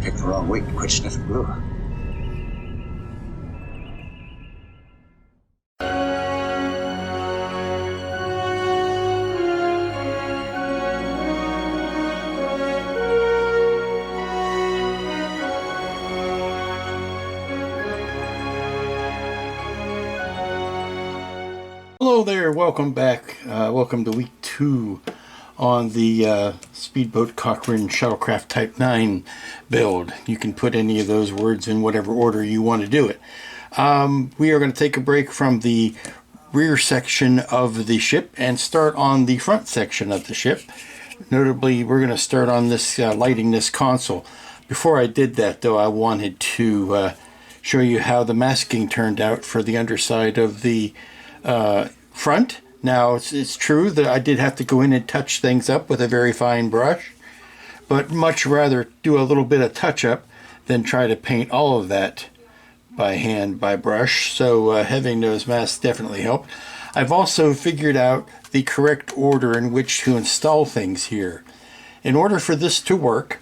Picked the wrong week to quit sniffing glue. Hello there, welcome back. Welcome to week 2 on the Speedboat Cochrane Shuttlecraft Type 9 build. You can put any of those words in whatever order you want to do it. We are going to take a break from the rear section of the ship and start on the front section of the ship. Notably, we're going to start on this lighting this console. Before I did that, though, I wanted to show you how the masking turned out for the underside of the front. Now, it's true that I did have to go in and touch things up with a very fine brush, but much rather do a little bit of touch-up than try to paint all of that by hand, by brush. So having those masks definitely helped. I've also figured out the correct order in which to install things here. In order for this to work,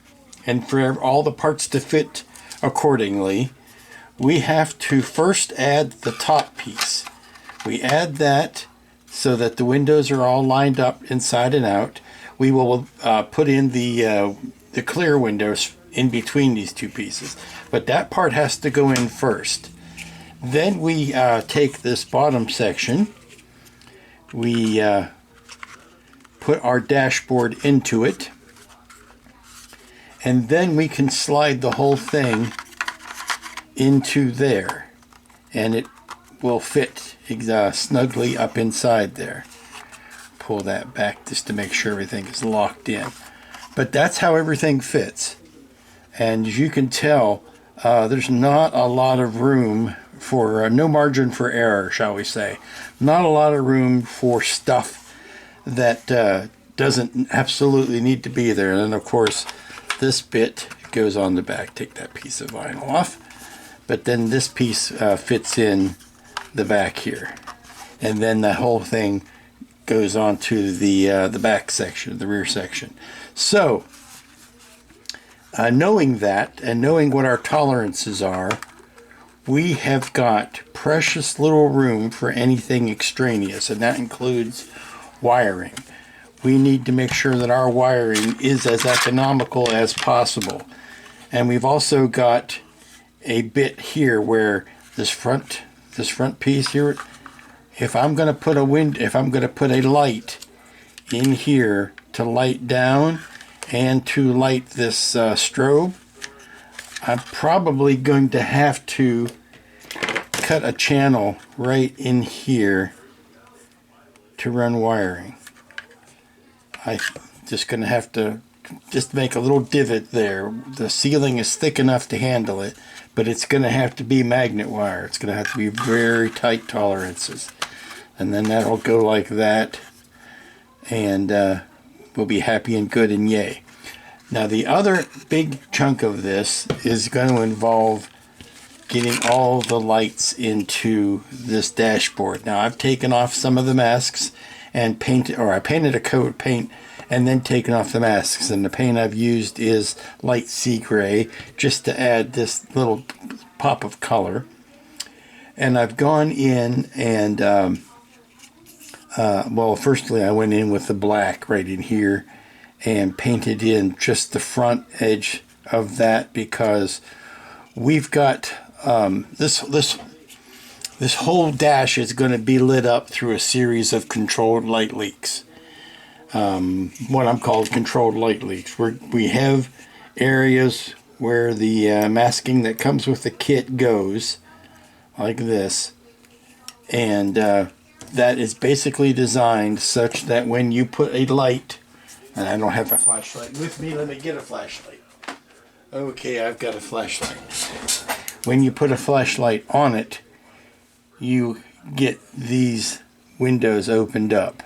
and for all the parts to fit accordingly, we have to first add the top piece. We add that so that the windows are all lined up inside and out. We will put in the clear windows in between these two pieces, but that part has to go in first. Then we take this bottom section, we put our dashboard into it, and then we can slide the whole thing into there, and it will fit snugly up inside there. Pull that back just to make sure everything is locked in. But that's how everything fits. And as you can tell, there's not a lot of room for, no margin for error, shall we say. Not a lot of room for stuff that doesn't absolutely need to be there. And then, of course, this bit goes on the back. Take that piece of vinyl off. But then this piece fits in the back here, and then the whole thing goes on to the back section, the rear section. So knowing that and knowing what our tolerances are, we have got precious little room for anything extraneous, and that includes wiring. We need to make sure that our wiring is as economical as possible. And we've also got a bit here where this front piece here, if I'm going to put a light in here to light down and to light this strobe, I'm probably going to have to cut a channel right in here to run wiring. I'm just going to have to just make a little divot there. The ceiling is thick enough to handle it, but it's going to have to be magnet wire. It's going to have to be very tight tolerances. And then that'll go like that, and we'll be happy and good and yay. Now the other big chunk of this is going to involve getting all the lights into this dashboard. Now I've taken off some of the masks and I painted a coat of paint and then taken off the masks, and the paint I've used is light sea gray just to add this little pop of color. And I've gone in and well, firstly I went in with the black right in here and painted in just the front edge of that, because we've got this whole dash is going to be lit up through a series of controlled light leaks. What I'm called controlled light leaks. We have areas where the masking that comes with the kit goes like this, and that is basically designed such that when you put a light, and I don't have a flashlight with me, let me get a flashlight. Okay, I've got a flashlight. When you put a flashlight on it, you get these windows opened up.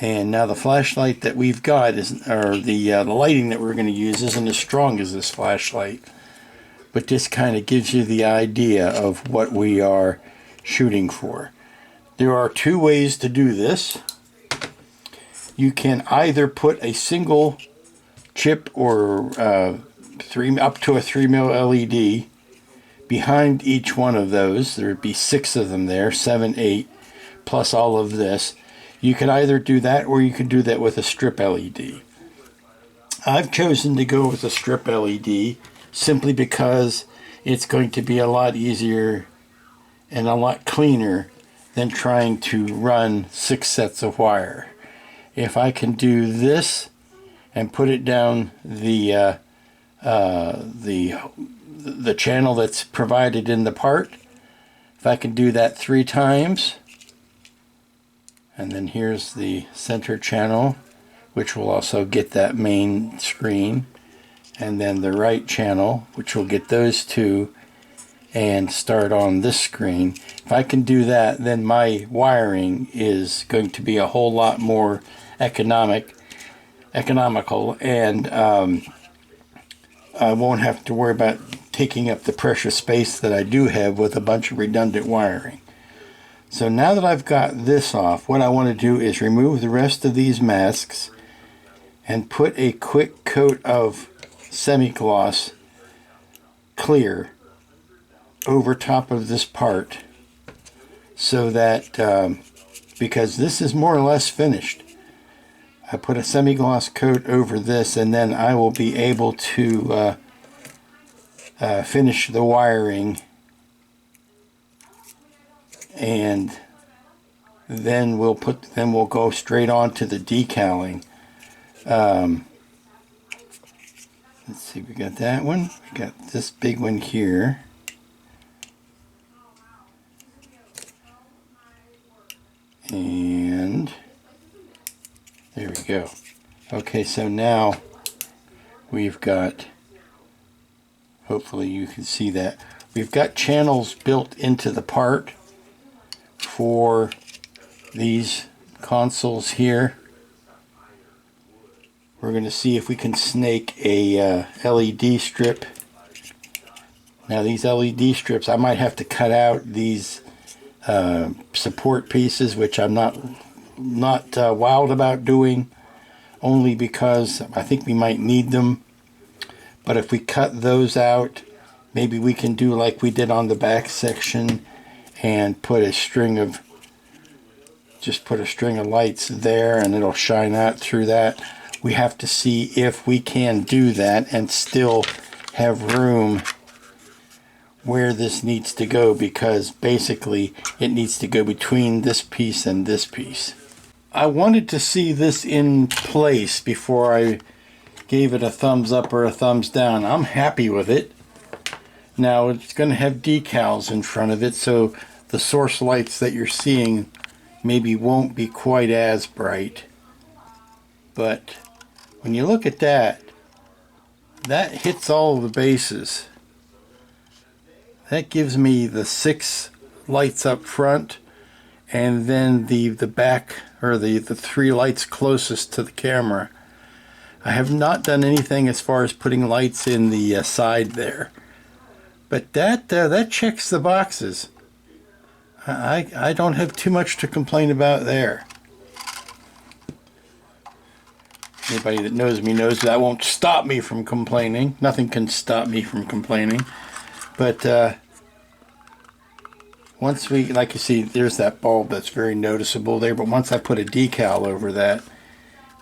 And now the flashlight that we've got the lighting that we're going to use isn't as strong as this flashlight, but this kind of gives you the idea of what we are shooting for. There are two ways to do this. You can either put a single chip or up to a 3 mil LED. Behind each one of those, there would be 6 of them there, 7, 8, plus all of this. You could either do that or you could do that with a strip LED. I've chosen to go with a strip LED simply because it's going to be a lot easier and a lot cleaner than trying to run 6 sets of wire. If I can do this and put it down the channel that's provided in the part, if I can do that 3 times, and then here's the center channel, which will also get that main screen, and then the right channel, which will get those 2 and start on this screen. If I can do that, then my wiring is going to be a whole lot more economical, and I won't have to worry about taking up the precious space that I do have with a bunch of redundant wiring. So now that I've got this off, what I want to do is remove the rest of these masks and put a quick coat of semi-gloss clear over top of this part, so that because this is more or less finished, I put a semi-gloss coat over this, and then I will be able to finish the wiring, and then we'll go straight on to the decaling. Let's see, we got that one, we got this big one here, and there we go. Okay, so now we've got, hopefully you can see that, we've got channels built into the part for these consoles here. We're going to see if we can snake a LED strip. Now these LED strips, I might have to cut out these support pieces, which I'm not wild about doing, only because I think we might need them. But if we cut those out, maybe we can do like we did on the back section and put a string of lights there, and it'll shine out through that. We have to see if we can do that and still have room where this needs to go, because basically it needs to go between this piece and this piece. I wanted to see this in place before I gave it a thumbs up or a thumbs down. I'm happy with it. Now it's going to have decals in front of it, so the source lights that you're seeing maybe won't be quite as bright. But when you look at that, that hits all of the bases. That gives me the 6 lights up front, and then the back, or the 3 lights closest to the camera. I have not done anything as far as putting lights in the side there, but that checks the boxes. I don't have too much to complain about there. Anybody that knows me knows that won't stop me from complaining. Nothing can stop me from complaining. But once we, like you see, there's that bulb that's very noticeable there, but once I put a decal over that,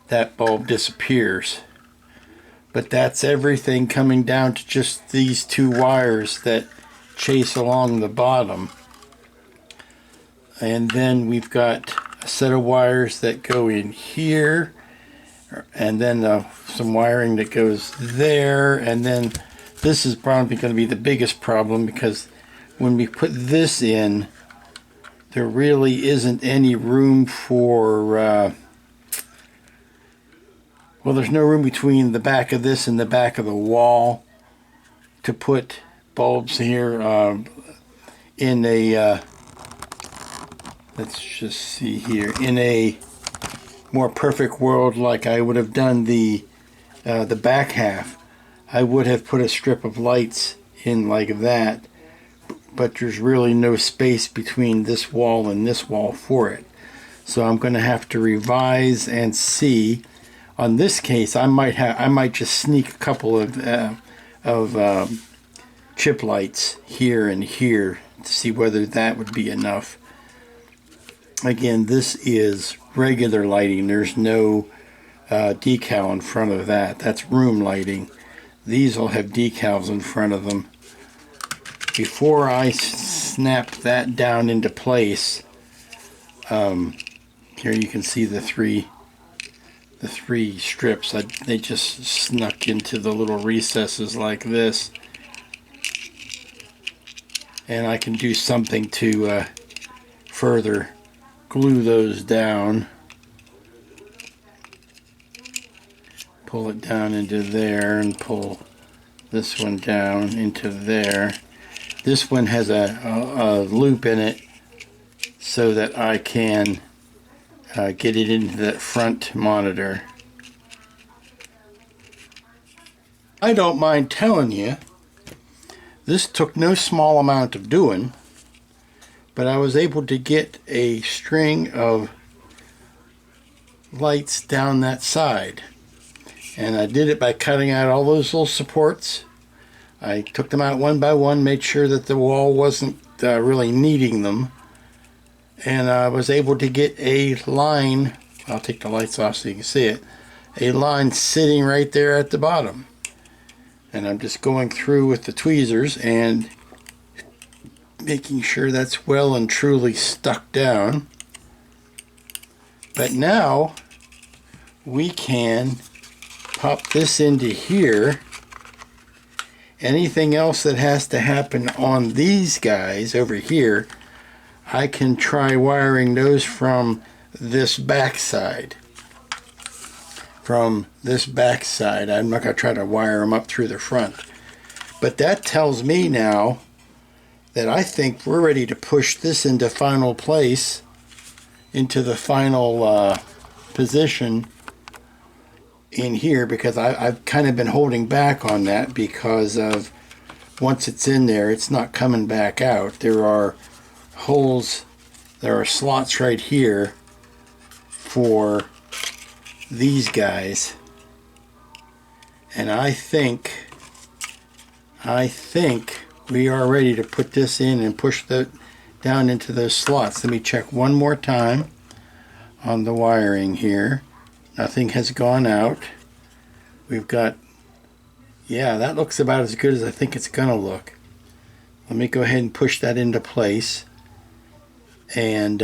that bulb disappears. But that's everything coming down to just these 2 wires that chase along the bottom. And then we've got a set of wires that go in here, and then some wiring that goes there, and then this is probably going to be the biggest problem, because when we put this in, there really isn't any room for, well, there's no room between the back of this and the back of the wall to put bulbs here in a, let's just see here, in a more perfect world, like I would have done the back half. I would have put a strip of lights in like that, but there's really no space between this wall and this wall for it. So I'm going to have to revise and see. On this case, I might just sneak a couple of of chip lights here and here to see whether that would be enough. Again, this is regular lighting. There's no decal in front of that. That's room lighting. These will have decals in front of them. Before I snap that down into place, here you can see the three strips. They just snuck into the little recesses like this, and I can do something to further glue those down. Pull it down into there and pull this one down into there. This one has a loop in it so that I can get it into that front monitor. I don't mind telling you, this took no small amount of doing, but I was able to get a string of lights down that side. And I did it by cutting out all those little supports. I took them out one by one, made sure that the wall wasn't really needing them. And I was able to get a line, I'll take the lights off so you can see it, a line sitting right there at the bottom. And I'm just going through with the tweezers and making sure that's well and truly stuck down. But now we can pop this into here. Anything else that has to happen on these guys over here, I can try wiring those from this back side. I'm not going to try to wire them up through the front. But that tells me now that I think we're ready to push this into final place, into the final position in here, because I've kind of been holding back on that because of once it's in there, it's not coming back out. There are holes, there are slots right here for these guys, and I think we are ready to put this in and push that down into those slots. Let me check one more time on the wiring here. Nothing has gone out. We've got, yeah, that looks about as good as I think it's gonna look. Let me go ahead and push that into place, and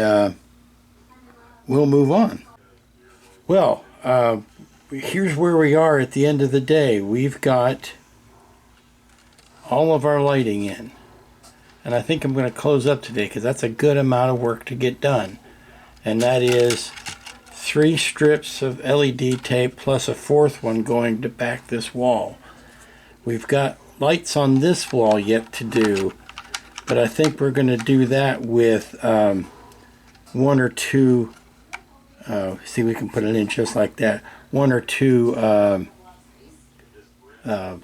we'll move on. Well, here's where we are at the end of the day. We've got all of our lighting in, and I think I'm going to close up today because that's a good amount of work to get done, and that is 3 strips of LED tape plus a 4th one going to back this wall. We've got lights on this wall yet to do, but I think we're going to do that with 1 or 2, see, we can put it in just like that, 1 or 2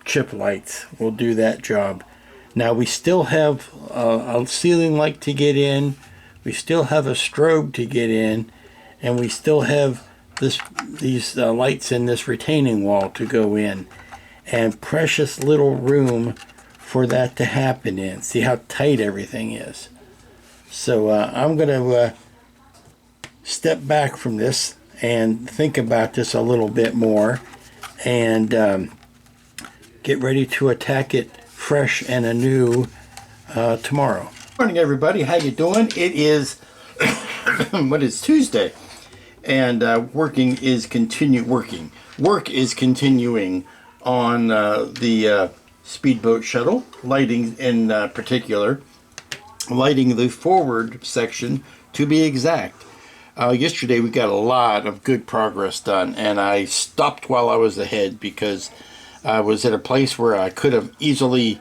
chip lights will do that job. Now we still have a ceiling light to get in, we still have a strobe to get in, and we still have these lights in this retaining wall to go in, and precious little room for that to happen in. See how tight everything is. So I'm going to step back from this and think about this a little bit more, and get ready to attack it fresh and anew tomorrow. Morning, everybody. How you doing? It is what is Tuesday, and work is continuing on the Speedboat Shuttle, lighting in particular, lighting the forward section to be exact. Yesterday we got a lot of good progress done, and I stopped while I was ahead because I was at a place where I could have easily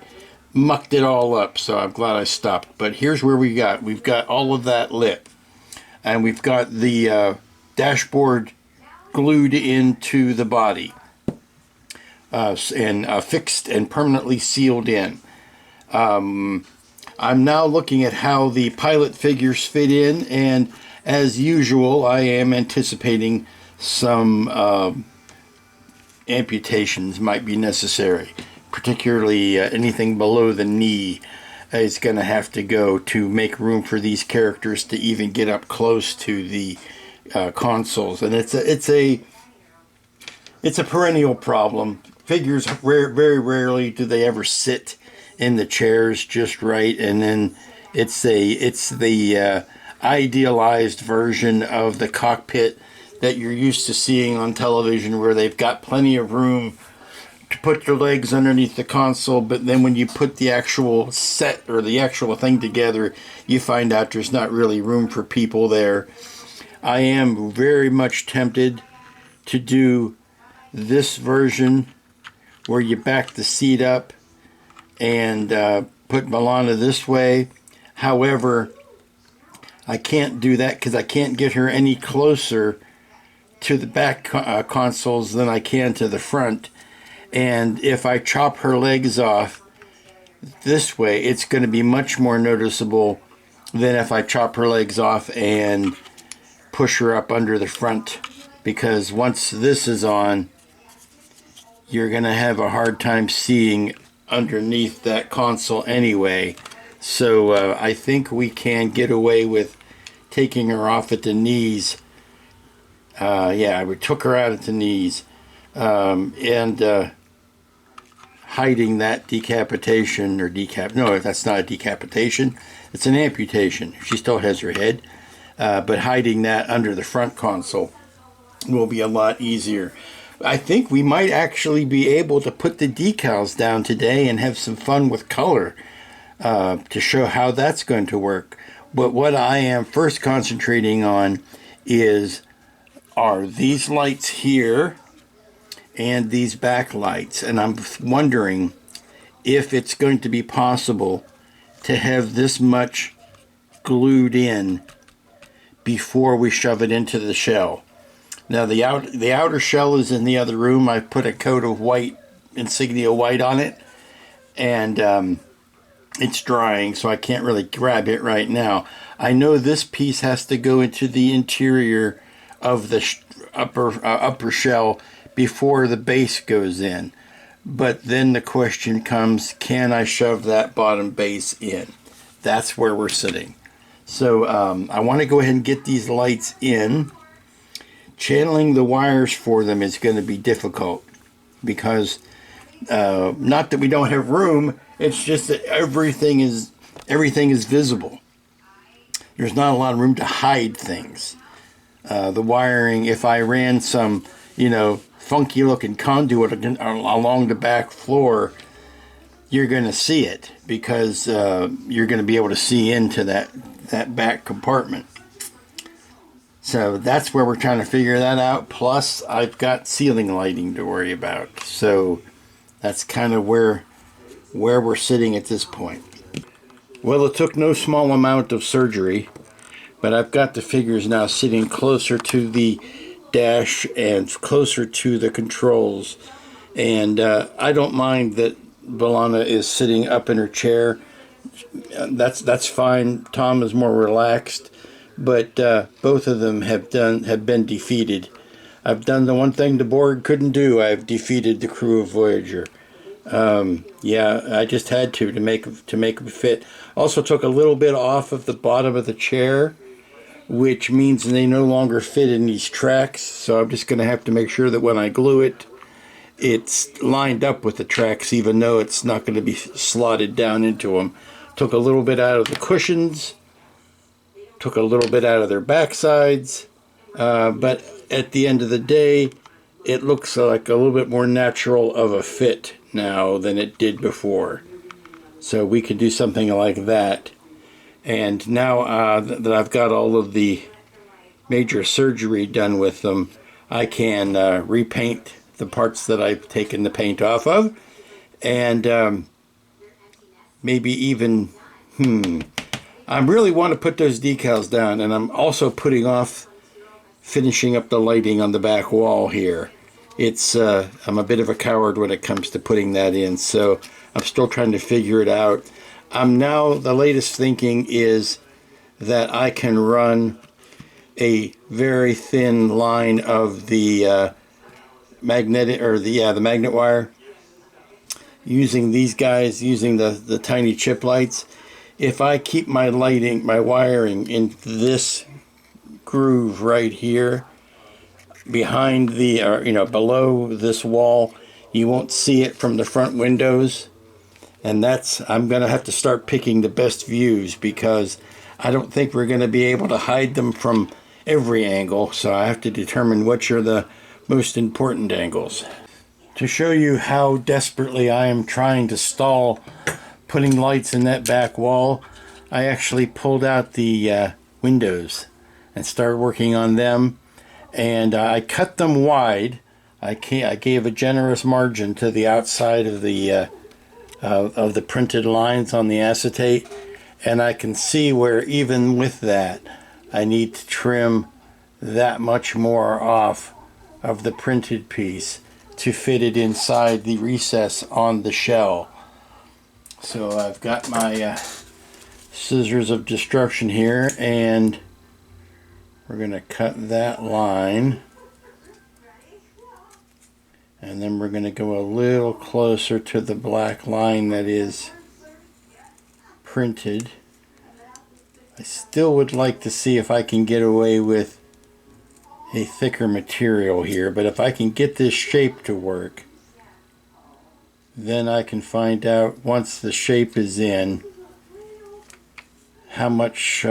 mucked it all up, so I'm glad I stopped. But here's where we've got all of that lit, and we've got the dashboard glued into the body and fixed and permanently sealed in. I'm now looking at how the pilot figures fit in, and as usual I am anticipating some amputations might be necessary, particularly anything below the knee, is going to have to go to make room for these characters to even get up close to the consoles. And it's a perennial problem. Figures very rarely do they ever sit in the chairs just right, and then it's the idealized version of the cockpit that you're used to seeing on television, where they've got plenty of room to put your legs underneath the console, but then when you put the actual set or the actual thing together, you find out there's not really room for people there. I am very much tempted to do this version where you back the seat up and put B'Elanna this way. However, I can't do that because I can't get her any closer to the back consoles than I can to the front. And if I chop her legs off this way, it's going to be much more noticeable than if I chop her legs off and push her up under the front. Because once this is on, you're going to have a hard time seeing underneath that console anyway. So I think we can get away with taking her off at the knees. Yeah, we took her out at the knees. And hiding that decapitation or no, that's not a decapitation. It's an amputation. She still has her head. But hiding that under the front console will be a lot easier. I think we might actually be able to put the decals down today and have some fun with color to show how that's going to work. But what I am first concentrating on are these lights here and these backlights. And I'm wondering if it's going to be possible to have this much glued in before we shove it into the shell. Now the outer shell is in the other room. I put a coat of white, insignia white on it, and it's drying, so I can't really grab it right now. I know this piece has to go into the interior of the upper shell before the base goes in. But then the question comes, can I shove that bottom base in? That's where we're sitting. So I want to go ahead and get these lights in. Channeling the wires for them is going to be difficult because not that we don't have room, it's just that everything is visible. There's not a lot of room to hide things. The wiring, if I ran some, funky looking conduit along the back floor, you're going to see it because you're going to be able to see into that back compartment. So that's where we're trying to figure that out. Plus, I've got ceiling lighting to worry about. So that's kind of where we're sitting at this point. Well, it took no small amount of surgery, but I've got the figures now sitting closer to the dash and closer to the controls. And I don't mind that B'Elanna is sitting up in her chair. That's fine. Tom is more relaxed. But both of them have been defeated. I've done the one thing the Borg couldn't do. I've defeated the crew of Voyager. Yeah, I just had to make them fit. Also took a little bit off of the bottom of the chair, which means they no longer fit in these tracks. So I'm just going to have to make sure that when I glue it, it's lined up with the tracks, even though it's not going to be slotted down into them. Took a little bit out of the cushions. Took a little bit out of their backsides, but at the end of the day, it looks like a little bit more natural of a fit now than it did before. So we could do something like that. And now that I've got all of the major surgery done with them, I can repaint the parts that I've taken the paint off of, and maybe even, I really want to put those decals down, and I'm also putting off finishing up the lighting on the back wall here. I'm a bit of a coward when it comes to putting that in, so I'm still trying to figure it out. The latest thinking is that I can run a very thin line of the magnet wire using these guys, using the tiny chip lights. If I keep my lighting, my wiring in this groove right here, behind the, or below this wall, you won't see it from the front windows. And I'm going to have to start picking the best views, because I don't think we're going to be able to hide them from every angle. So I have to determine which are the most important angles. To show you how desperately I am trying to stall putting lights in that back wall, I actually pulled out the windows and started working on them. And I cut them wide. I gave a generous margin to the outside of the printed lines on the acetate, and I can see where even with that I need to trim that much more off of the printed piece to fit it inside the recess on the shell. So I've got my scissors of destruction here, and we're going to cut that line, and then we're going to go a little closer to the black line that is printed. I still would like to see if I can get away with a thicker material here, but if I can get this shape to work, then I can find out, once the shape is in, how much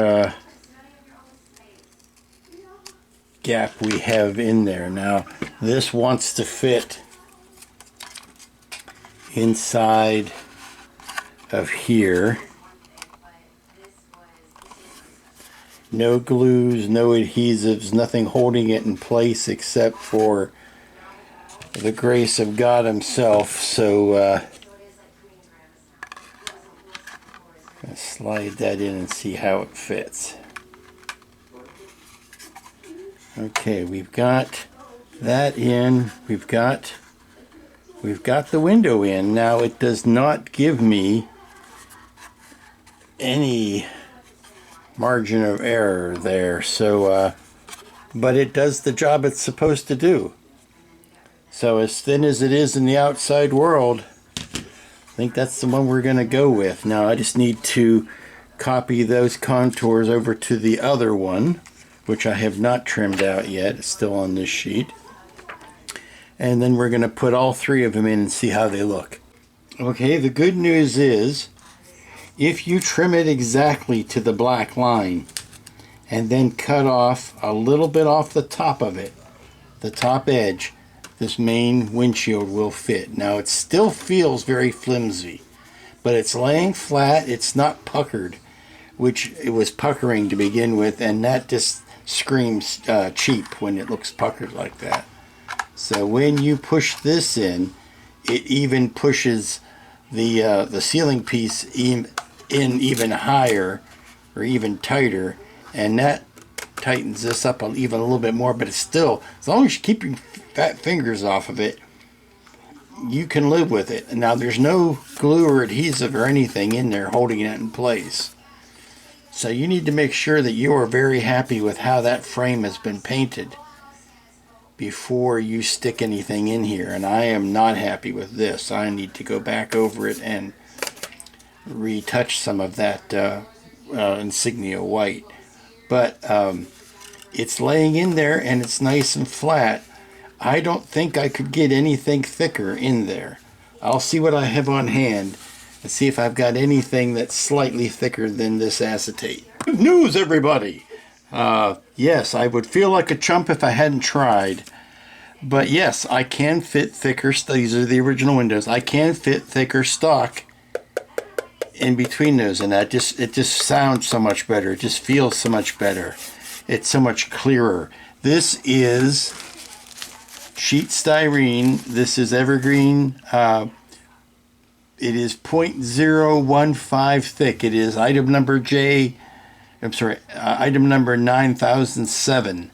gap we have in there. Now this wants to fit inside of here. No glues, no adhesives, nothing holding it in place except for the grace of God himself. So I'll slide that in and see how it fits. Okay, we've got that in. We've got the window in. Now it does not give me any margin of error there, so but it does the job it's supposed to do. So as thin as it is in the outside world, I think that's the one we're going to go with. Now I just need to copy those contours over to the other one, which I have not trimmed out yet. It's still on this sheet. And then we're going to put all three of them in and see how they look. Okay, the good news is, if you trim it exactly to the black line and then cut off a little bit off the top of it, the top edge, this main windshield will fit. Now it still feels very flimsy, but it's laying flat, it's not puckered, which it was puckering to begin with, and that just screams cheap when it looks puckered like that. So when you push this in, it even pushes the ceiling piece in even higher or even tighter, and that tightens this up even a little bit more. But it's still, as long as you keep your fat fingers off of it, you can live with it. Now there's no glue or adhesive or anything in there holding it in place, so you need to make sure that you are very happy with how that frame has been painted before you stick anything in here. And I am not happy with this. I need to go back over it and retouch some of that insignia white. But it's laying in there and it's nice and flat. I don't think I could get anything thicker in there. I'll see what I have on hand and see if I've got anything that's slightly thicker than this acetate. Good news, everybody! Yes, I would feel like a chump if I hadn't tried. But yes, I can fit thicker, these are the original windows, I can fit thicker stock in between those, and it just sounds so much better. It just feels so much better. It's so much clearer. This is sheet styrene. This is evergreen. It is 0.015 thick. It is item number item number 9007.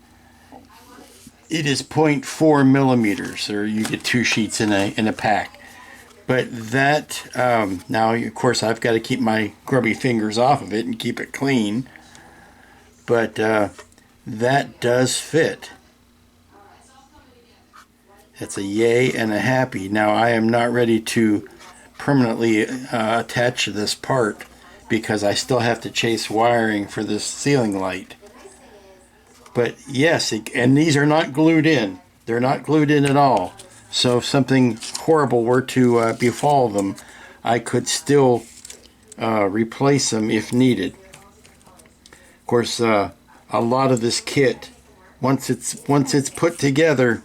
It is 0.4 millimeters, or you get two sheets in a pack. But that, now of course I've got to keep my grubby fingers off of it and keep it clean. But that does fit. It's a yay and a happy. Now I am not ready to permanently attached to this part because I still have to chase wiring for this ceiling light. But yes, and these are not glued in. They're not glued in at all. So if something horrible were to befall them, I could still replace them if needed. Of course, a lot of this kit, once it's put together,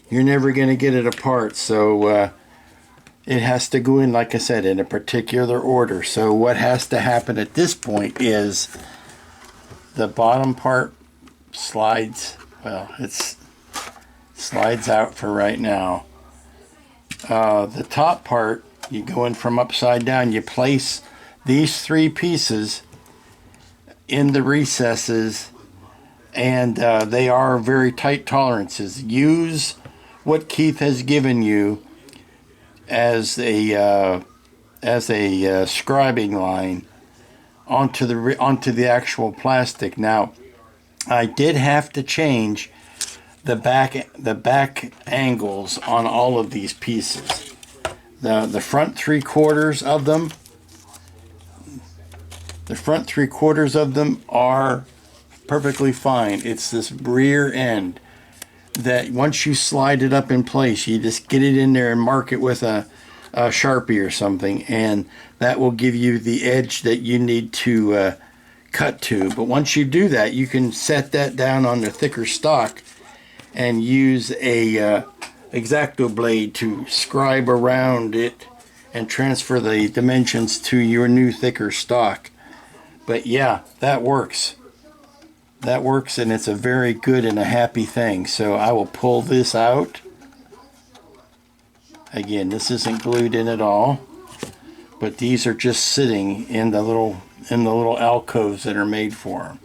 you're never going to get it apart. So it has to go in, like I said, in a particular order. So what has to happen at this point is the bottom part slides, well, it's slides out for right now. The top part, you go in from upside down, you place these three pieces in the recesses, and they are very tight tolerances. Use what Keith has given you as a scribing line onto the actual plastic. Now, I did have to change the back angles on all of these pieces. The front three quarters of them, are perfectly fine. It's this rear end that once you slide it up in place, you just get it in there and mark it with a Sharpie or something, and that will give you the edge that you need to cut to. But once you do that, you can set that down on the thicker stock and use a X-Acto blade to scribe around it and transfer the dimensions to your new thicker stock. But yeah, that works. That works, and it's a very good and a happy thing. So I will pull this out. Again, this isn't glued in at all, but these are just sitting in the little alcoves that are made for them.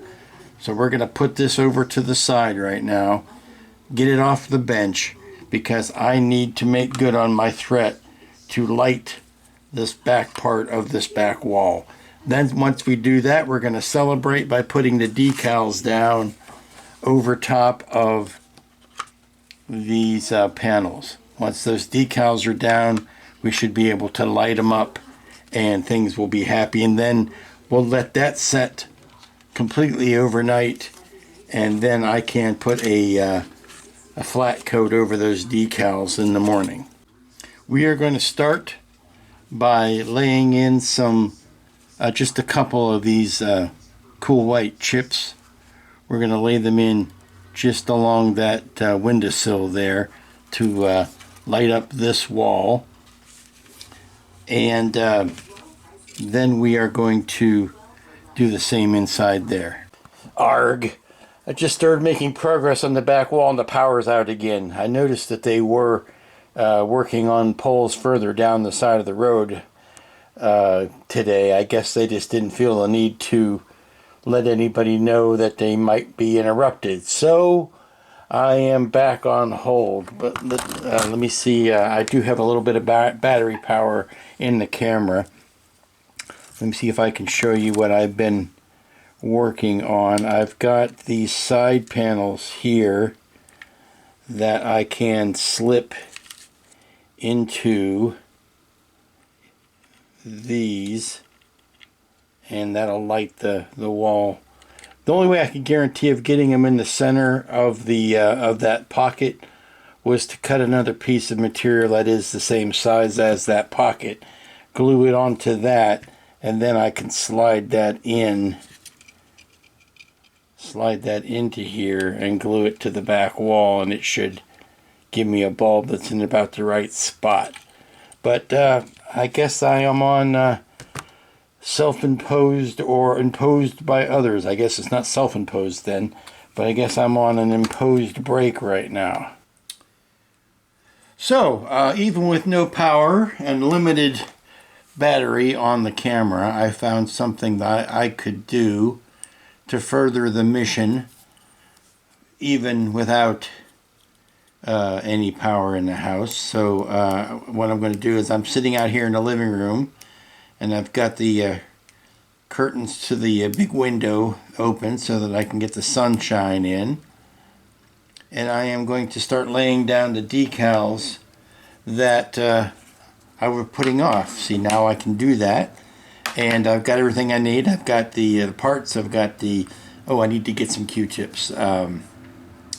So we're going to put this over to the side right now, get it off the bench, because I need to make good on my threat to light this back part of this back wall. Then once we do that, we're going to celebrate by putting the decals down over top of these panels. Once those decals are down, we should be able to light them up and things will be happy. And then we'll let that set completely overnight, and then I can put a flat coat over those decals in the morning. We are going to start by laying in some just a couple of these cool white chips. We're going to lay them in just along that windowsill there to light up this wall, and then we are going to do the same inside there. Arg! I just started making progress on the back wall and the power's out again. I noticed that they were working on poles further down the side of the road today. I guess they just didn't feel the need to let anybody know that they might be interrupted. So I am back on hold, but let me see. I do have a little bit of battery power in the camera. Let me see if I can show you what I've been working on. I've got these side panels here that I can slip into these, and that'll light the wall. The only way I could guarantee of getting them in the center of the of that pocket was to cut another piece of material that is the same size as that pocket, glue it onto that, and then I can slide that into here and glue it to the back wall, and it should give me a bulb that's in about the right spot. But I guess I am on self-imposed or imposed by others. I guess it's not self-imposed then, but I guess I'm on an imposed break right now. So, even with no power and limited battery on the camera, I found something that I could do to further the mission even without any power in the house. So what I'm going to do is I'm sitting out here in the living room, and I've got the curtains to the big window open so that I can get the sunshine in, and I am going to start laying down the decals that I was putting off. See, now I can do that. And I've got everything I need. I've got the parts. I've got the, oh, I need to get some Q-tips.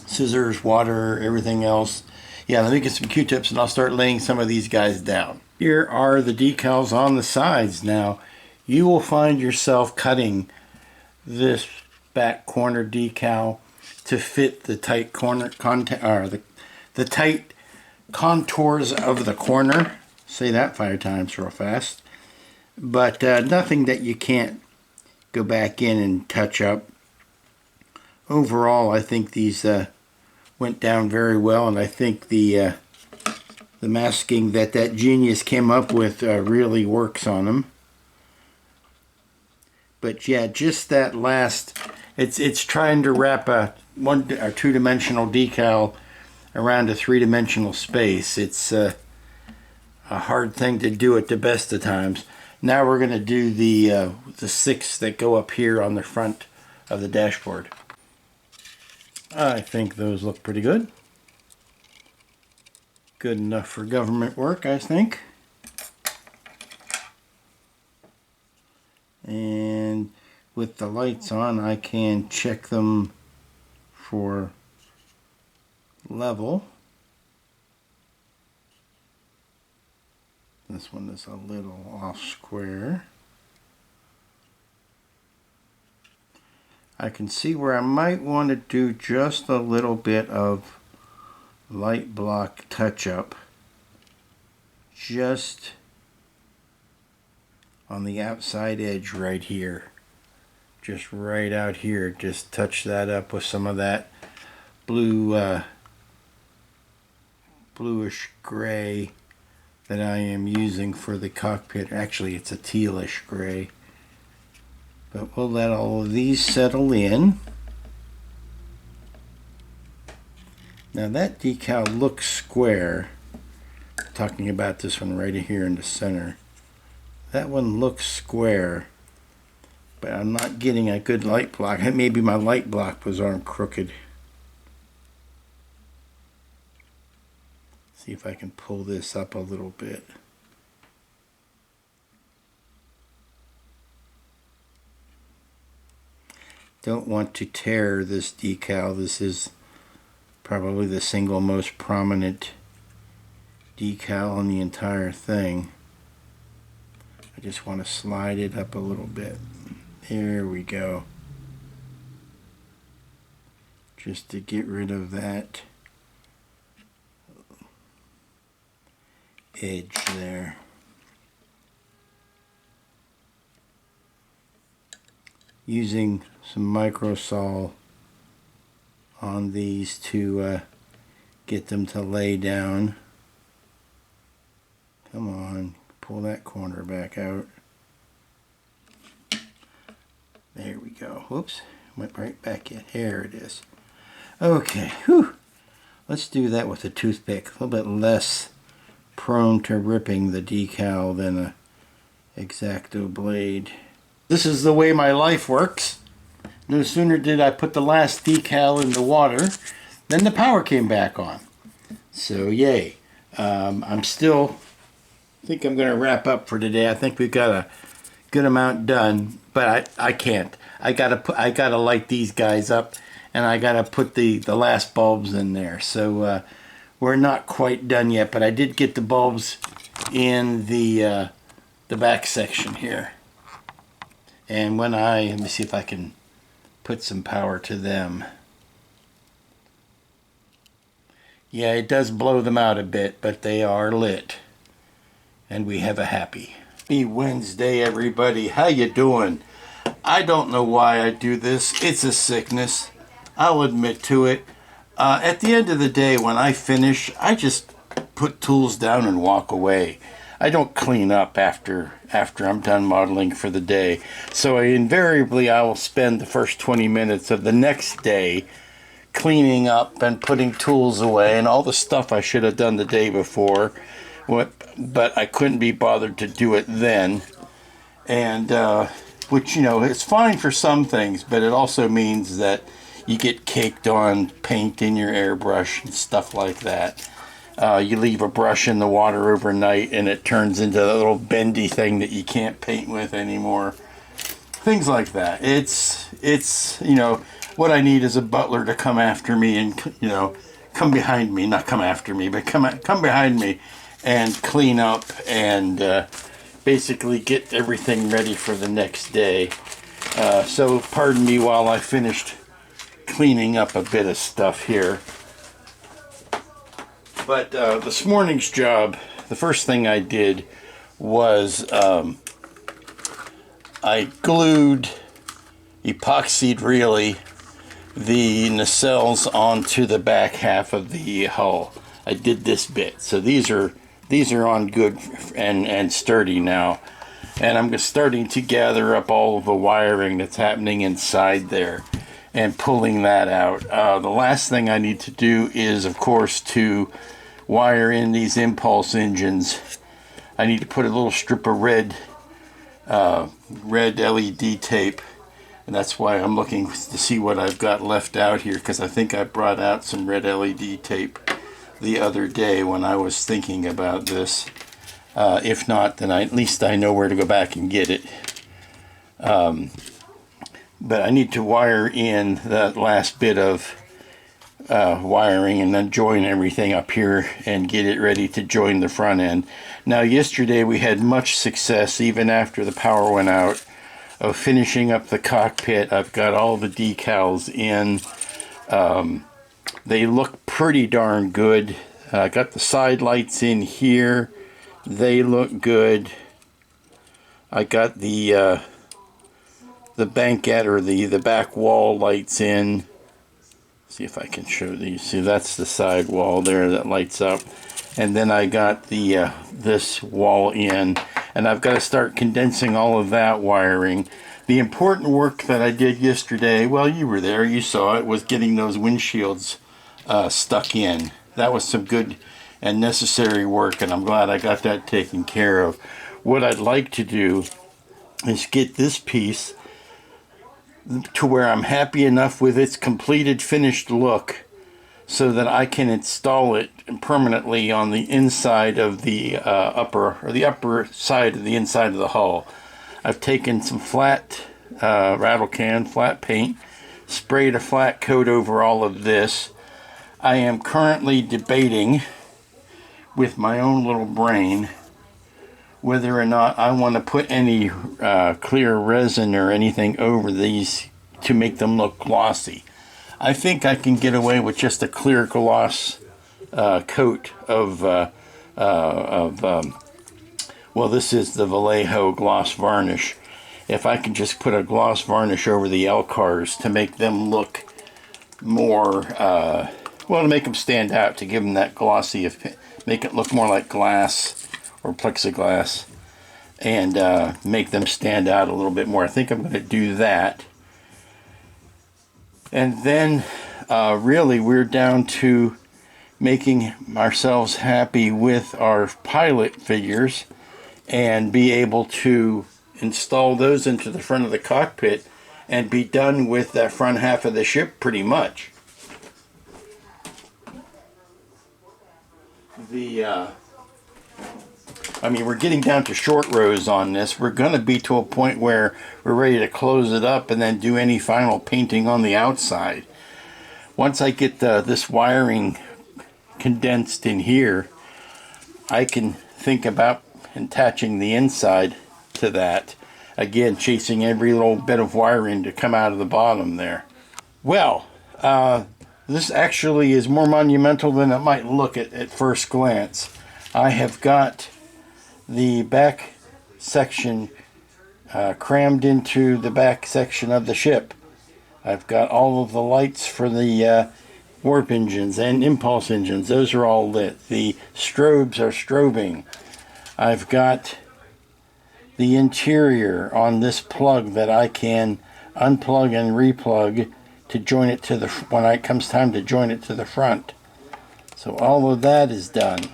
Scissors, water, everything else. Yeah, let me get some Q-tips and I'll start laying some of these guys down. Here are the decals on the sides. Now, you will find yourself cutting this back corner decal to fit the tight corner the tight contours of the corner. Say that 5 times real fast. But nothing that you can't go back in and touch up. Overall, I think these went down very well, and I think the masking that genius came up with really works on them. But yeah, just that last, it's trying to wrap a 1 or 2-dimensional decal around a 3-dimensional space. It's a hard thing to do at the best of times. Now we're going to do the 6 that go up here on the front of the dashboard. I think those look pretty good. Good enough for government work, I think. And with the lights on, I can check them for level. This one is a little off square. I can see where I might want to do just a little bit of light block touch up just on the outside edge right here, just right out here. Just touch that up with some of that blue bluish gray that I am using for the cockpit. Actually, it's a tealish gray. But we'll let all of these settle in. Now that decal looks square. I'm talking about this one right here in the center. That one looks square, but I'm not getting a good light block. Maybe my light block was arm crooked. See if I can pull this up a little bit. Don't want to tear this decal. This is probably the single most prominent decal on the entire thing. I just want to slide it up a little bit. There we go. Just to get rid of that edge there. Using some microsol on these to get them to lay down. Come on, pull that corner back out. There we go. Whoops, went right back in. There it is. Okay, whew. Let's do that with a toothpick. A little bit less prone to ripping the decal than a X-Acto blade. This is the way my life works. No sooner did I put the last decal in the water than the power came back on. So yay. I'm still think I'm going to wrap up for today. I think we've got a good amount done, but I can't. I gotta light these guys up, and I gotta put the last bulbs in there. So we're not quite done yet, but I did get the bulbs in the back section here. And when let me see if I can put some power to them. Yeah, it does blow them out a bit, but they are lit. And we have a happy Wednesday, everybody. How you doing? I don't know why I do this. It's a sickness. I'll admit to it. At the end of the day, when I finish, I just put tools down and walk away. I don't clean up after I'm done modeling for the day. So invariably I will spend the first 20 minutes of the next day cleaning up and putting tools away and all the stuff I should have done the day before. But I couldn't be bothered to do it then. And which, you know, it's fine for some things, but it also means that you get caked on paint in your airbrush and stuff like that. You leave a brush in the water overnight and it turns into a little bendy thing that you can't paint with anymore. Things like that. It's you know, what I need is a butler to come after me and, you know, come behind me, not come after me, but come behind me and clean up and basically get everything ready for the next day. So pardon me while I finished cleaning up a bit of stuff here. But this morning's job, the first thing I did was I glued, epoxied really, the nacelles onto the back half of the hull. I did this bit. So these are on good and sturdy now. And I'm just starting to gather up all of the wiring that's happening inside there and pulling that out. The last thing I need to do is, of course, to wire in these impulse engines. I need to put a little strip of red LED tape, and that's why I'm looking to see what I've got left out here, because I think I brought out some red LED tape the other day when I was thinking about this. If not, then at least I know where to go back and get it. But I need to wire in that last bit of wiring and then join everything up here and get it ready to join the front end. Now, yesterday we had much success, even after the power went out, of finishing up the cockpit. I've got all the decals in. They look pretty darn good. I got the side lights in here. They look good. I got the banquette, or the back wall lights in. See if I can show these. See, that's the side wall there that lights up. And then I got the this wall in, and I've got to start condensing all of that wiring. The important work that I did yesterday, well, you were there, you saw it, was getting those windshields stuck in. That was some good and necessary work, and I'm glad I got that taken care of. What I'd like to do is get this piece to where I'm happy enough with its completed, finished look, so that I can install it permanently on the inside of the upper side of the inside of the hull. I've taken some flat rattle can, flat paint, sprayed a flat coat over all of this. I am currently debating with my own little brain whether or not I want to put any clear resin or anything over these to make them look glossy. I think I can get away with just a clear gloss coat of well, this is the Vallejo gloss varnish. If I can just put a gloss varnish over the L-cars to make them look more, well, to make them stand out, to give them that glossy, make it look more like glass or plexiglass, and make them stand out a little bit more. I think I'm going to do that. And then really we're down to making ourselves happy with our pilot figures and be able to install those into the front of the cockpit and be done with that front half of the ship pretty much. I mean, we're getting down to short rows on this. We're going to be to a point where we're ready to close it up and then do any final painting on the outside. Once I get this wiring condensed in here, I can think about attaching the inside to that. Again, chasing every little bit of wiring to come out of the bottom there. Well, this actually is more monumental than it might look at first glance. I have got the back section crammed into the back section of the ship. I've got all of the lights for the warp engines and impulse engines. Those are all lit. The strobes are strobing. I've got the interior on this plug that I can unplug and replug to join it to the, when it comes time to join it to the front. So all of that is done.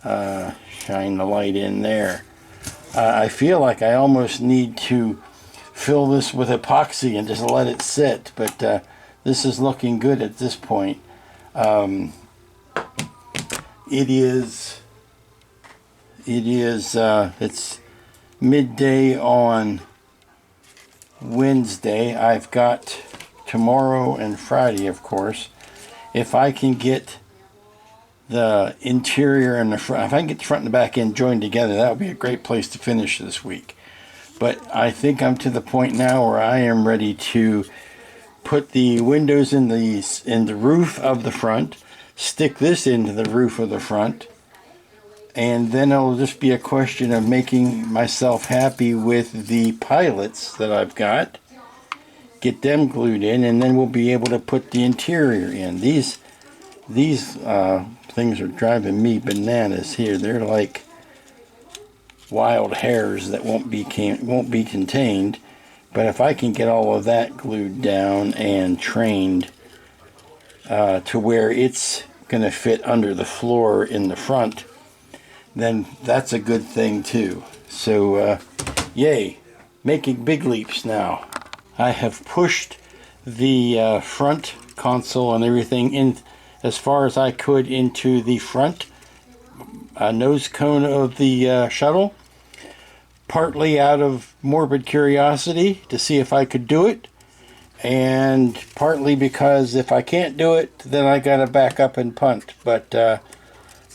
Shine the light in there. I feel like I almost need to fill this with epoxy and just let it sit, but this is looking good at this point. it's midday on Wednesday. I've got tomorrow and Friday, of course. If I can get the interior and the front, if I can get the front and the back end joined together, that would be a great place to finish this week. But I think I'm to the point now where I am ready to put the windows in the roof of the front, stick this into the roof of the front, and then it'll just be a question of making myself happy with the pilots that I've got, get them glued in, and then we'll be able to put the interior in. These things are driving me bananas here. They're like wild hares that won't be contained. But if I can get all of that glued down and trained to where it's going to fit under the floor in the front, then that's a good thing too. So yay, making big leaps now. I have pushed the front console and everything in as far as I could into the front nose cone of the shuttle, partly out of morbid curiosity to see if I could do it, and partly because if I can't do it, then I gotta back up and punt. But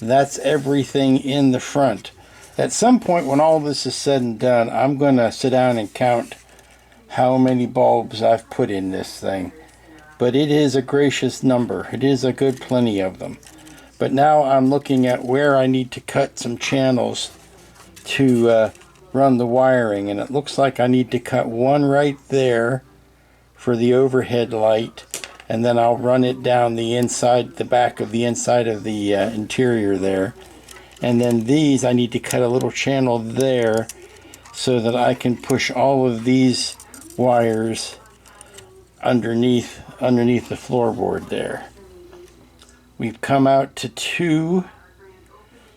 that's everything in the front. At some point when all this is said and done, I'm gonna sit down and count how many bulbs I've put in this thing. But it is a gracious number. It is a good plenty of them. But now I'm looking at where I need to cut some channels to run the wiring, and it looks like I need to cut one right there for the overhead light, and then I'll run it down the back of the inside of the interior there. And then these, I need to cut a little channel there so that I can push all of these wires underneath the floorboard there. We've come out to 2.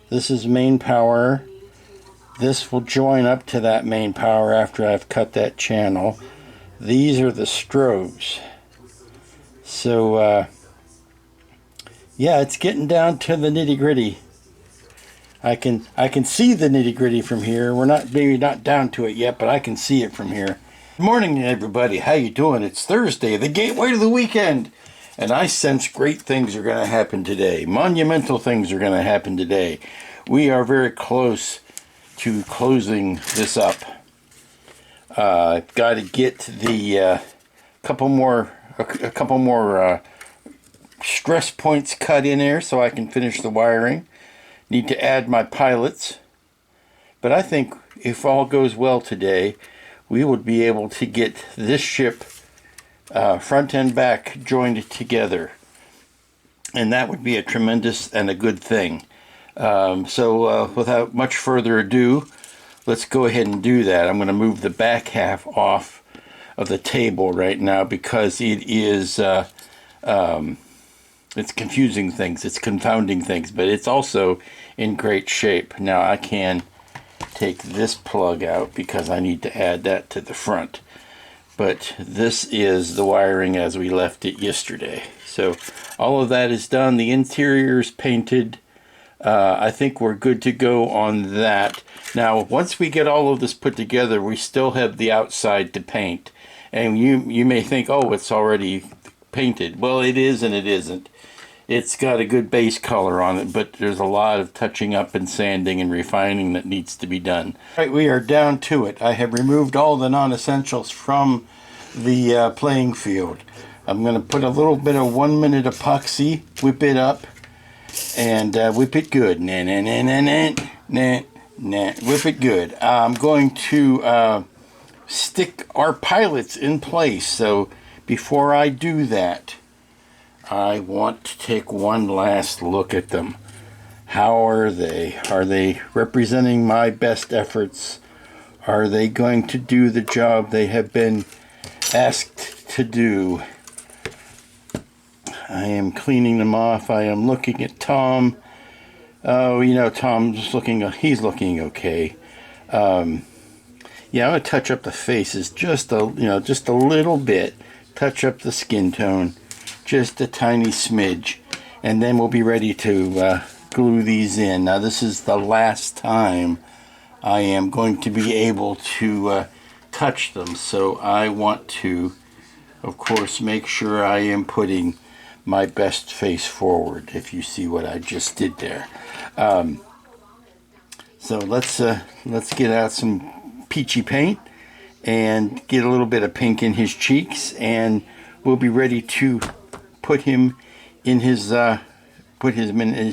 This is main power. This will join up to that main power after I've cut that channel. These are the strobes. So yeah, it's getting down to the nitty-gritty. I can see the nitty-gritty from here. We're maybe not down to it yet, but I can see it from here. Good morning, everybody. How you doing? It's Thursday, the gateway to the weekend, and I sense great things are going to happen today. Monumental things are going to happen today. We are very close to closing this up. I've got to get the couple more stress points cut in there so I can finish the wiring. Need to add my pilots, but I think if all goes well today, we would be able to get this ship front and back joined together, and that would be a tremendous and a good thing. So without much further ado, let's go ahead and do that. I'm going to move the back half off of the table right now because it is it's confusing things, it's confounding things, but it's also in great shape. Now I can take this plug out because I need to add that to the front, but this is the wiring as we left it yesterday. So all of that is done. The interior is painted. I think we're good to go on that. Now once we get all of this put together, we still have the outside to paint, and you may think, oh, it's already painted. Well, it is and it isn't. It's got a good base color on it, but there's a lot of touching up and sanding and refining that needs to be done. All right, we are down to it. I have removed all the non-essentials from the playing field. I'm going to put a little bit of 1-minute epoxy, whip it up, and whip it good. Whip it good. I'm going to stick our pilots in place. So before I do that, I want to take one last look at them. How are they? Are they representing my best efforts? Are they going to do the job they have been asked to do? I am cleaning them off. I am looking at Tom. Oh, you know, Tom's looking, he's looking okay. Yeah, I'm going to touch up the faces just a little bit. Touch up the skin tone. Just a tiny smidge, and then we'll be ready to glue these in. Now this is the last time I am going to be able to touch them, so I want to, of course, make sure I am putting my best face forward, if you see what I just did there. So let's get out some peachy paint and get a little bit of pink in his cheeks, and we'll be ready to put him in his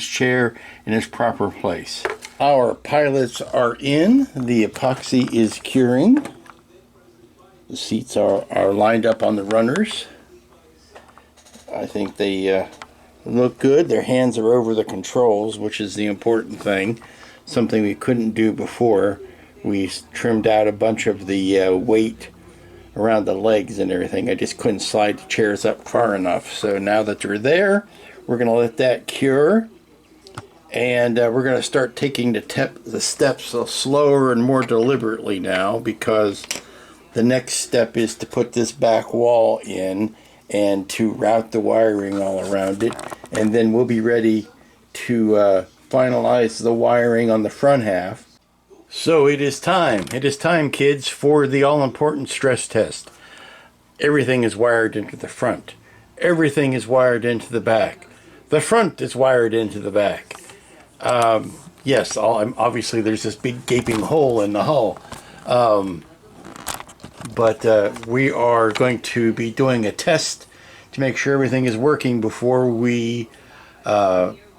chair in his proper place. Our pilots are in. The epoxy is curing. The seats are lined up on the runners. I think they look good. Their hands are over the controls, which is the important thing. Something we couldn't do before. We trimmed out a bunch of the weight around the legs and everything. I just couldn't slide the chairs up far enough. So now that they're there, we're going to let that cure. And we're going to start taking the steps slower and more deliberately now, because the next step is to put this back wall in and to route the wiring all around it. And then we'll be ready to finalize the wiring on the front half. So it is time, kids, for the all-important stress test. Everything is wired into the front. Everything is wired into the back. The front is wired into the back. Yes, obviously there's this big gaping hole in the hull. But we are going to be doing a test to make sure everything is working before we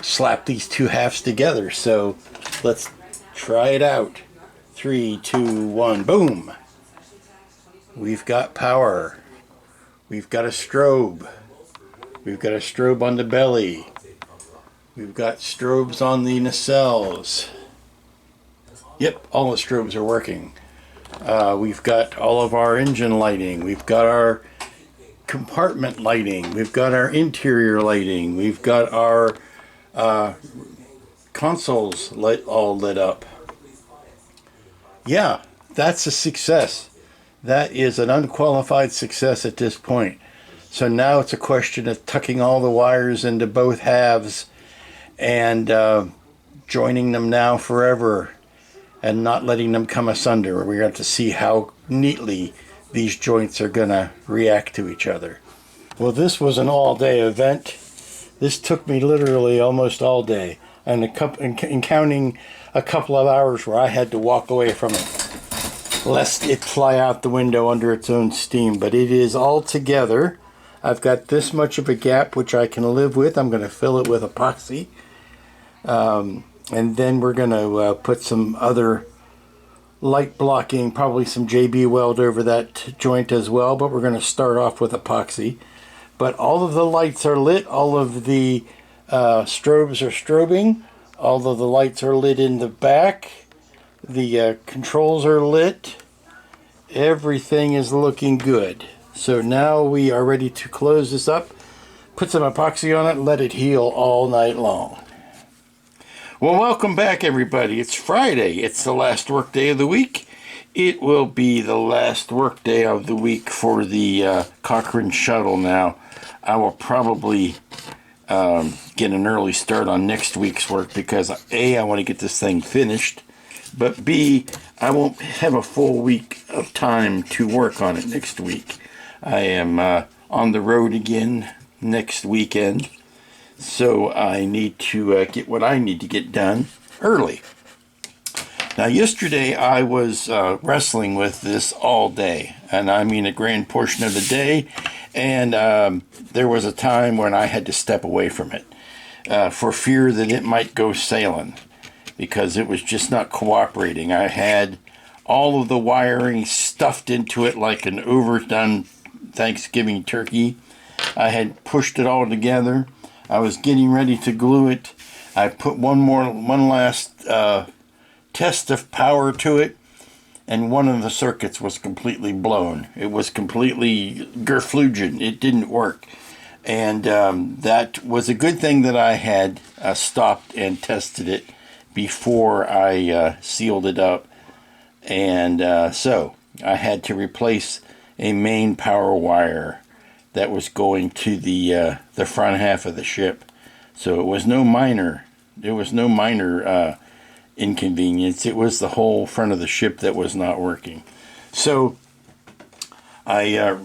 slap these two halves together. So let's try it out. 3, 2, 1, boom! We've got power. We've got a strobe. We've got a strobe on the belly. We've got strobes on the nacelles. Yep, all the strobes are working. We've got all of our engine lighting. We've got our compartment lighting. We've got our interior lighting. We've got our consoles all lit up. Yeah, that's a success. That is an unqualified success at this point. So now it's a question of tucking all the wires into both halves and joining them now forever and not letting them come asunder. We're going to have to see how neatly these joints are going to react to each other. Well, this was an all-day event. This took me literally almost all day, and counting a couple of hours where I had to walk away from it, lest it fly out the window under its own steam. But it is all together. I've got this much of a gap, which I can live with. I'm going to fill it with epoxy. And then we're going to put some other light blocking, probably some JB weld over that joint as well. But we're going to start off with epoxy. But all of the lights are lit. All of the strobes are strobing. All of the lights are lit in the back. The controls are lit. Everything is looking good. So now we are ready to close this up, put some epoxy on it, and let it heal all night long. Well, welcome back, everybody. It's Friday. It's the last work day of the week. It will be the last work day of the week for the Cochrane shuttle now. I will probably get an early start on next week's work because A, I want to get this thing finished, but B, I won't have a full week of time to work on it next week. I am on the road again next weekend, so I need to get what I need to get done early. Now, yesterday I was wrestling with this all day, and I mean a grand portion of the day, and there was a time when I had to step away from it for fear that it might go sailing, because it was just not cooperating. I had all of the wiring stuffed into it like an overdone Thanksgiving turkey. I had pushed it all together. I was getting ready to glue it. I put one last test of power to it, and one of the circuits was completely blown. It was completely gerflugen. It didn't work. And that was a good thing that I had stopped and tested it before I sealed it up. And so I had to replace a main power wire that was going to the front half of the ship. So it was no minor no minor inconvenience. It was the whole front of the ship that was not working. So that's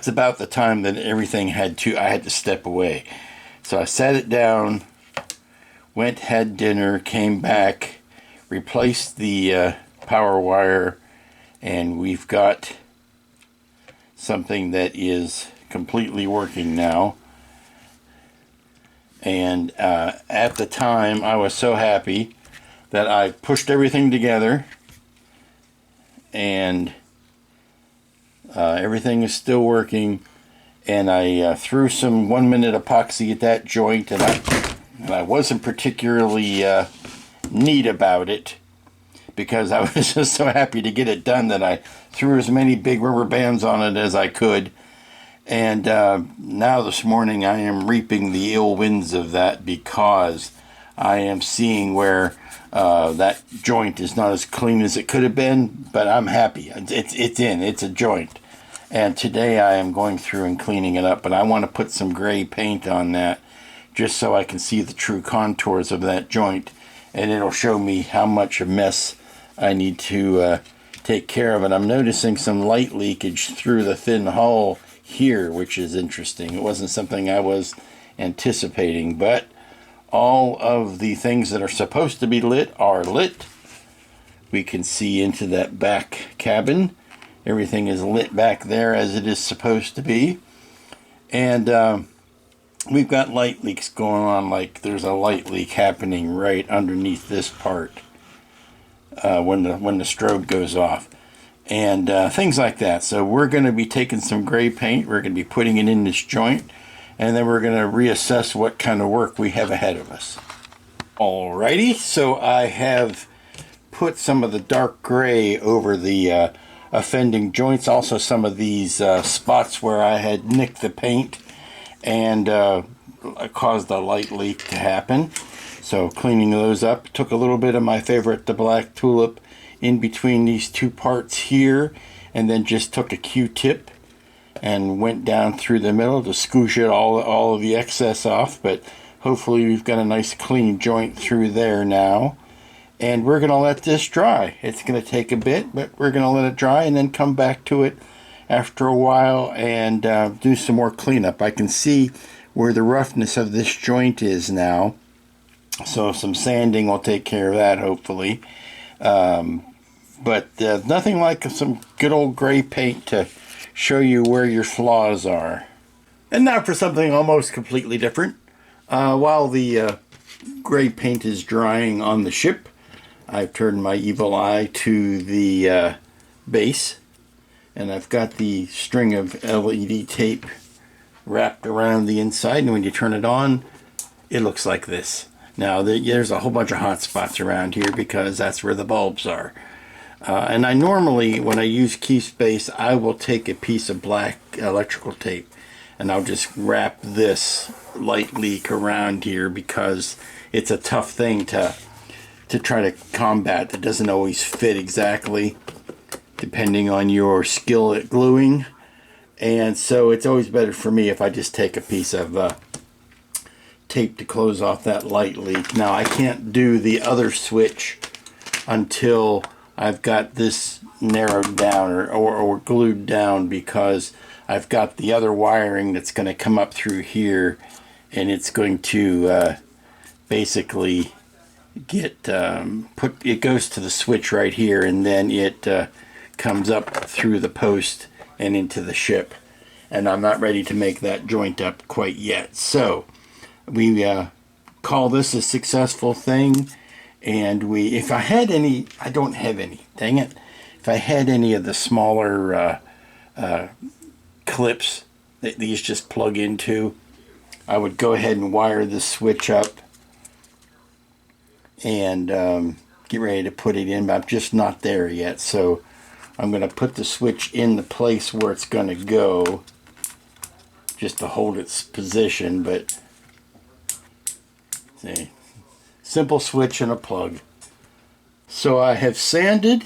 about the time that everything I had to step away. So I sat it down, went, had dinner, came back, replaced the power wire, and we've got something that is completely working now. And at the time, I was so happy that I pushed everything together, and everything is still working. And I threw some 1-minute epoxy at that joint, and I wasn't particularly neat about it, because I was just so happy to get it done that I threw as many big rubber bands on it as I could. And now this morning I am reaping the ill winds of that, because I am seeing where that joint is not as clean as it could have been, but I'm happy. It's a joint. And today I am going through and cleaning it up, but I want to put some gray paint on that just so I can see the true contours of that joint, and it'll show me how much a mess I need to take care of. And I'm noticing some light leakage through the thin hull here, which is interesting. It wasn't something I was anticipating, but all of the things that are supposed to be lit are lit. We can see into that back cabin. Everything is lit back there as it is supposed to be. And we've got light leaks going on, like there's a light leak happening right underneath this part when the strobe goes off. And things like that. So we're going to be taking some gray paint, we're going to be putting it in this joint, and then we're going to reassess what kind of work we have ahead of us. Alrighty, so I have put some of the dark gray over the offending joints, also some of these spots where I had nicked the paint and caused a light leak to happen. So cleaning those up, took a little bit of my favorite, the black tulip, in between these two parts here, and then just took a Q-tip and went down through the middle to scoosh it all of the excess off. But hopefully we've got a nice clean joint through there now, and we're going to let this dry. It's going to take a bit, but we're going to let it dry and then come back to it after a while and do some more cleanup. I can see where the roughness of this joint is now, so some sanding will take care of that, hopefully. But nothing like some good old gray paint to show you where your flaws are. And now for something almost completely different. While the gray paint is drying on the ship, I've turned my evil eye to the base, and I've got the string of LED tape wrapped around the inside, and when you turn it on, it looks like this. Now, there's a whole bunch of hot spots around here because that's where the bulbs are. And I normally, when I use key space, I will take a piece of black electrical tape and I'll just wrap this light leak around here, because it's a tough thing to try to combat. It doesn't always fit exactly depending on your skill at gluing. And so it's always better for me if I just take a piece of tape to close off that light leak. Now, I can't do the other switch until I've got this narrowed down or glued down, because I've got the other wiring that's going to come up through here, and it's going to basically get it goes to the switch right here, and then it comes up through the post and into the ship. And I'm not ready to make that joint up quite yet. So we call this a successful thing. And if I had any, I don't have any, dang it. If I had any of the smaller clips that these just plug into, I would go ahead and wire the switch up and get ready to put it in, but I'm just not there yet. So I'm going to put the switch in the place where it's going to go, just to hold its position. But see, simple switch and a plug. So I have sanded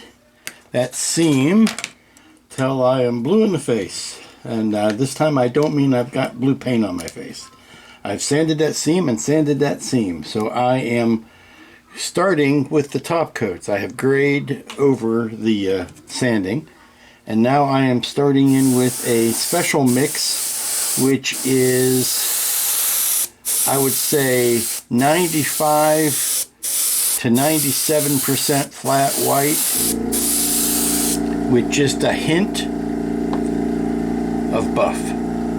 that seam till I am blue in the face. And this time I don't mean I've got blue paint on my face. I've sanded that seam and sanded that seam. So I am starting with the top coats. I have grayed over the sanding. And now I am starting in with a special mix, which is, I would say, 95 to 97% flat white with just a hint of buff.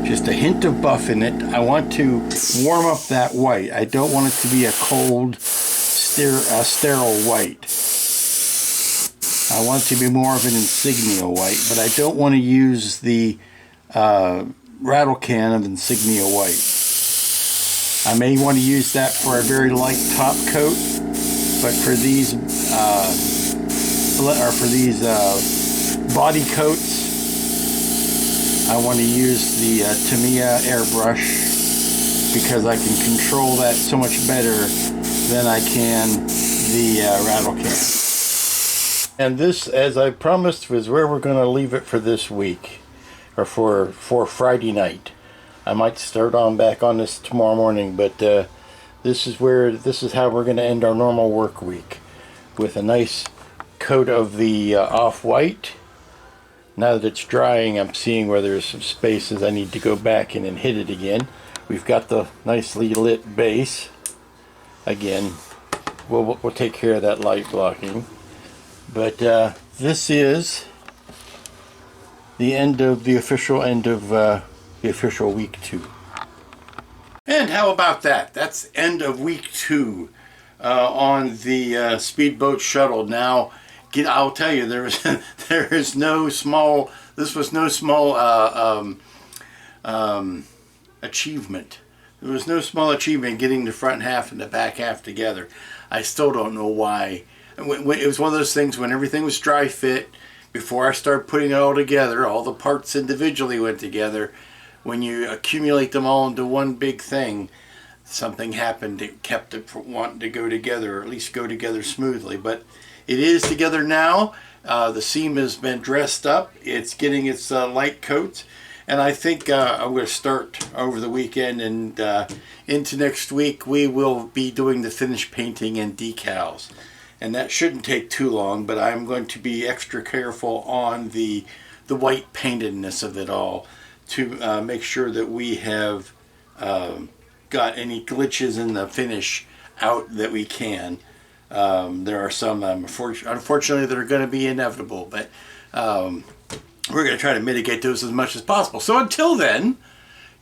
Just a hint of buff in it. I want to warm up that white. I don't want it to be a cold, sterile white. I want it to be more of an insignia white, but I don't want to use the rattle can of insignia white. I may want to use that for a very light top coat, but for these body coats, I want to use the Tamiya airbrush because I can control that so much better than I can the rattle can. And this, as I promised, was where we're going to leave it for this week, or for Friday night. I might start on back on this tomorrow morning, but this is how we're going to end our normal work week, with a nice coat of the off-white. Now that it's drying, I'm seeing where there's some spaces I need to go back in and hit it again. We've got the nicely lit base. Again, we'll take care of that light blocking. But this is the end of the official week 2. And how about that? That's end of week 2 on the Speedboat Shuttle. Now, I'll tell you, this was no small achievement. There was no small achievement getting the front half and the back half together. I still don't know why. It was one of those things when everything was dry fit, before I started putting it all together, all the parts individually went together. When you accumulate them all into one big thing, something happened that kept it from wanting to go together, or at least go together smoothly. But it is together now. The seam has been dressed up. It's getting its light coat. And I think I'm going to start over the weekend, and into next week we will be doing the finish painting and decals. And that shouldn't take too long, but I'm going to be extra careful on the white paintedness of it all to make sure that we have got any glitches in the finish out that we can. There are some, unfortunately, that are going to be inevitable, but we're going to try to mitigate those as much as possible. So until then,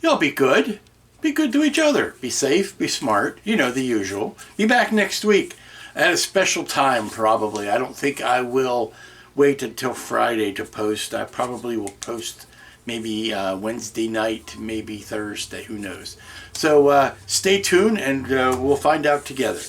y'all be good. Be good to each other. Be safe. Be smart. You know, the usual. Be back next week at a special time, probably. I don't think I will wait until Friday to post. I probably will post maybe Wednesday night, maybe Thursday. Who knows? So stay tuned, and we'll find out together.